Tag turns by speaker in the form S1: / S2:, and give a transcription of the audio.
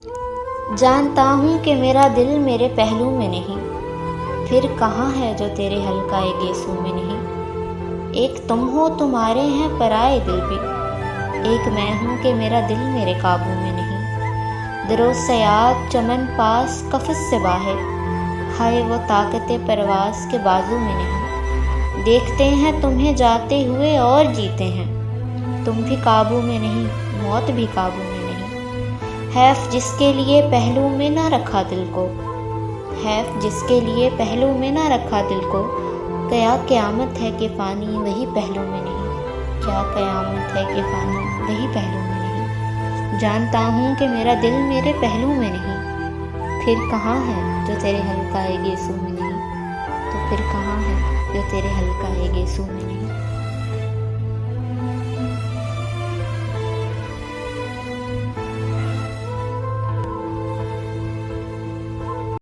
S1: जानता हूँ कि मेरा दिल मेरे पहलू में नहीं, फिर कहाँ है जो तेरे हल्काए गेसू में नहीं। एक तुम हो तुम्हारे हैं पराए दिल भी, एक मैं हूँ कि मेरा दिल मेरे काबू में नहीं। दरो सयाद चमन पास कफस से बाहर, हाय वो ताकते परवास के बाजू में नहीं। देखते हैं तुम्हें जाते हुए और जीते हैं, तुम भी काबू में नहीं, मौत भी काबू में नहीं। हैफ जिसके लिए पहलू में ना रखा दिल को, हैफ जिसके लिए पहलू में ना रखा दिल को। क्या क़यामत है कि फ़ानी वही पहलू में नहीं, क्या क़यामत है कि फ़ानी वही पहलू में नहीं। जानता हूँ कि मेरा दिल मेरे पहलू में नहीं, फिर कहाँ है जो तेरे हल्काए गेसू में नहीं। तो फिर कहाँ है जो तेरे हल्काए गेसू में नहीं।